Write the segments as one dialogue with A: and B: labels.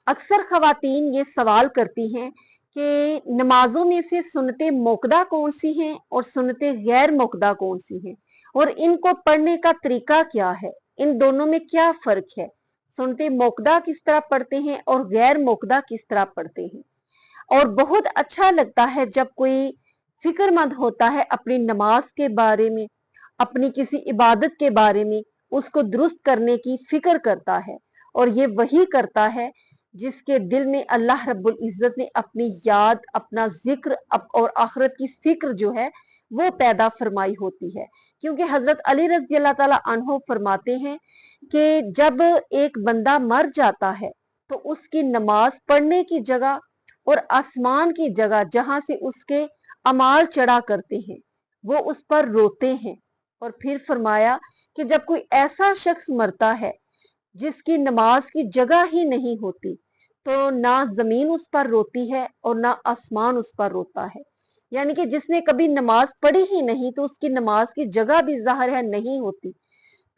A: अक्सर खवातीन ये सवाल करती हैं कि नमाजों में से सुन्नते मोकदा कौन सी हैं और सुन्नते गैर मोकदा कौन सी हैं, और इनको पढ़ने का तरीका क्या है, इन दोनों में क्या फर्क है, सुन्नते मोकदा किस तरह पढ़ते हैं और गैर मोकदा किस तरह पढ़ते हैं। और बहुत अच्छा लगता है जब कोई फिक्रमंद होता है अपनी नमाज के बारे में, अपनी किसी इबादत के बारे में, उसको दुरुस्त करने की फिक्र करता है। और ये वही करता है जिसके दिल में अल्लाह रब्बुल इज्जत ने अपनी याद, अपना जिक्र और आखिरत की फिक्र जो है वो पैदा फरमाई होती है। क्योंकि हजरत अली रज़ी अल्लाह ताला अन्हो फरमाते हैं कि जब एक बंदा मर जाता है तो उसकी नमाज पढ़ने की जगह और आसमान की जगह जहां से उसके अमाल चढ़ा करते हैं वो उस पर रोते हैं। और फिर फरमाया कि जब कोई ऐसा शख्स मरता है जिसकी नमाज की जगह ही नहीं होती, तो ना जमीन उस पर रोती है और ना आसमान उस पर रोता है। यानी कि जिसने कभी नमाज पढ़ी ही नहीं तो उसकी नमाज की जगह भी ज़ाहिर है नहीं होती,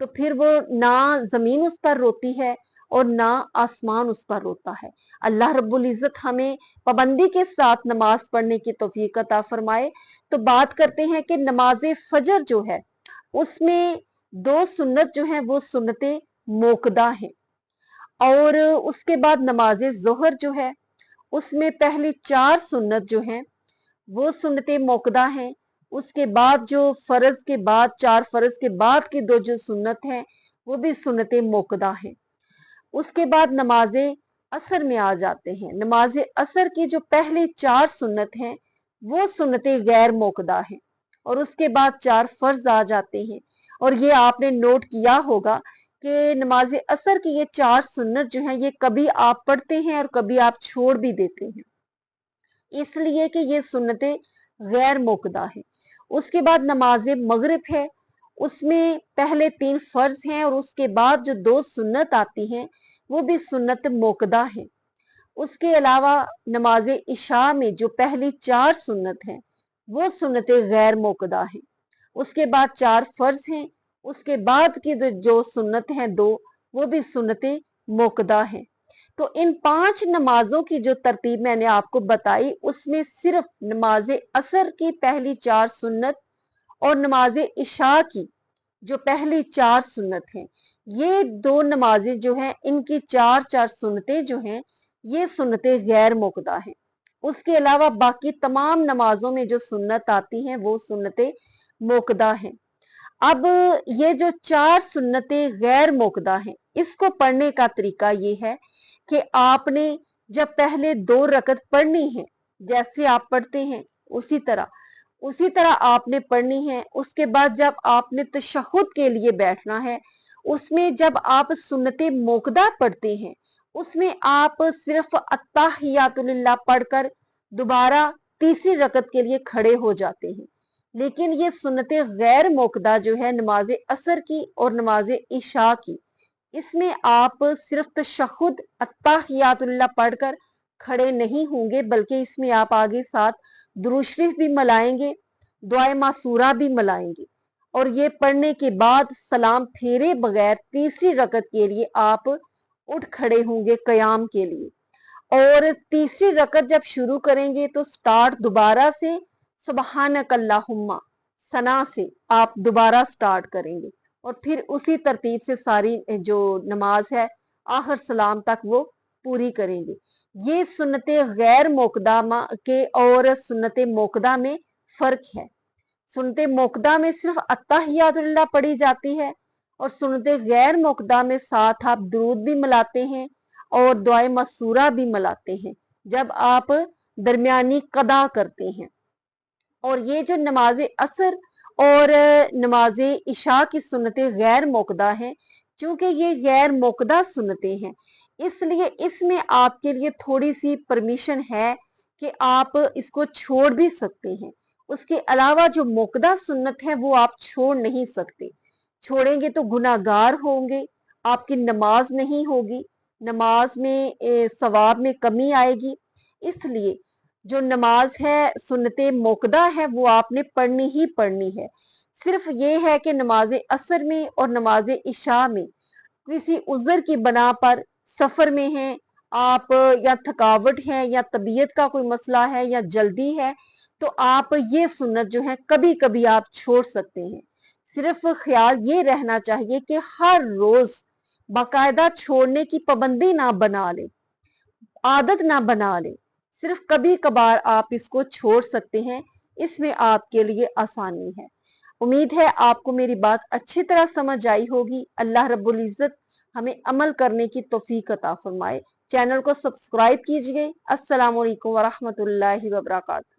A: तो फिर वो ना जमीन उस पर रोती है और ना आसमान उस पर रोता है। अल्लाह रब्बुल इज्जत हमें पाबंदी के साथ नमाज पढ़ने की तौफीक अता फरमाए। तो बात करते हैं कि नमाज फजर जो है उसमें दो सुन्नत जो है वो सुन्नते मोकदा है। और उसके बाद नमाज जोहर जो है उसमें पहली 4 सुन्नत जो हैं वो सुन्नते मोकदा हैं। उसके बाद जो फर्ज के बाद 4 फर्ज के बाद की 2 जो सुन्नत हैं वो भी सुन्नते मोकदा हैं। उसके बाद नमाज असर में आ जाते हैं। नमाज असर की जो पहली 4 सुन्नत हैं वो सुन्नते गैर मोकदा हैं और उसके बाद 4 फर्ज आ जाते हैं। और ये आपने नोट किया होगा कि नमाज असर की ये 4 सुन्नत जो है ये कभी आप पढ़ते हैं और कभी आप छोड़ भी देते हैं, इसलिए कि ये सुन्नतें गैर मोकदा है। उसके बाद नमाज मगरिब है, उसमें पहले 3 फर्ज हैं और उसके बाद जो 2 सुन्नत आती हैं वो भी सुन्नत मोकदा है। उसके अलावा नमाज इशा में जो पहली 4 सुन्नत हैं वो सुन्नतें गैर मोकदा है। उसके बाद 4 फर्ज हैं, उसके बाद की जो सुन्नत हैं 2 वो भी सुन्नतें मोकदा हैं। तो इन 5 नमाजों की जो तरतीब मैंने आपको बताई उसमें सिर्फ नमाज असर की पहली 4 सुन्नत और नमाज इशा की जो पहली 4 सुन्नत हैं, ये 2 नमाजें जो हैं इनकी 4-4 सुन्नतें जो हैं ये सुन्नतें गैर मोकदा हैं। उसके अलावा बाकी तमाम नमाजों में जो सुन्नत आती हैं वो सुन्नतें मोकदा हैं। अब ये जो 4 सुन्नतें गैर मोकदा हैं इसको पढ़ने का तरीका ये है कि आपने जब पहले 2 रकत पढ़नी है, जैसे आप पढ़ते हैं उसी तरह आपने पढ़नी है। उसके बाद जब आपने तशहुद के लिए बैठना है, उसमें जब आप सुन्नते मोकदा पढ़ते हैं उसमें आप सिर्फ अत्ताहियातुलिल्लाह पढ़कर दोबारा तीसरी रकत के लिए खड़े हो जाते हैं। लेकिन ये सुन्नते गैर मोकदा जो है नमाज असर की और नमाज इशा की, इसमें आप सिर्फ तशहुद अत्ताहियातुल्लाह पढ़कर खड़े नहीं होंगे, बल्कि इसमें आप आगे साथ दुरूद शरीफ भी मिलाएंगे, दुआए मासूरा भी मिलाएंगे। और ये पढ़ने के बाद सलाम फेरे बगैर तीसरी रकत के लिए आप उठ खड़े होंगे कयाम के लिए। और तीसरी रकत जब शुरू करेंगे तो स्टार्ट दोबारा से सुबहानक अल्लाहुम्मा सना से आप दोबारा स्टार्ट करेंगे और फिर उसी तरतीब से सारी जो नमाज है आखिर सलाम तक वो पूरी करेंगे। ये सुन्नते गैर मोकदा के और सुन्नते मोकदा में फर्क है। सुन्नते मोकदा में सिर्फ अत्ताहियातुल्लाह पढ़ी जाती है और सुन्नते गैर मोकदा में साथ आप दुरूद भी मिलाते हैं और दुआए मसूरा भी मिलाते हैं जब आप दरमियानी कदा करते हैं। और ये जो नमाज असर और नमाज इशा की सुन्नतें गैर मोकदा हैं, क्योंकि ये गैर मोकदा सुन्नतें हैं इसलिए इसमें आपके लिए थोड़ी सी परमिशन है कि आप इसको छोड़ भी सकते हैं। उसके अलावा जो मोकदा सुन्नत है वो आप छोड़ नहीं सकते, छोड़ेंगे तो गुनाहगार होंगे, आपकी नमाज नहीं होगी, नमाज में सवाब में कमी आएगी। इसलिए जो नमाज है सुन्नते मोकदा है वो आपने पढ़नी ही पढ़नी है। सिर्फ ये है कि नमाज असर में और नमाज इशा में किसी उज़र की बना पर सफर में हैं, आप या थकावट है या तबीयत का कोई मसला है या जल्दी है, तो आप ये सुन्नत जो है कभी कभी आप छोड़ सकते हैं। सिर्फ ख्याल ये रहना चाहिए कि हर रोज बाकायदा छोड़ने की पाबंदी ना बना ले, आदत ना बना ले, सिर्फ कभी कभार आप इसको छोड़ सकते हैं। इसमें आपके लिए आसानी है। उम्मीद है आपको मेरी बात अच्छी तरह समझ आई होगी। अल्लाह रब्बुल इज्जत हमें अमल करने की तौफीक अता फरमाए। चैनल को सब्सक्राइब कीजिए। अस्सलाम वालेकुम वरहमतुल्लाहि वबरकातुहू।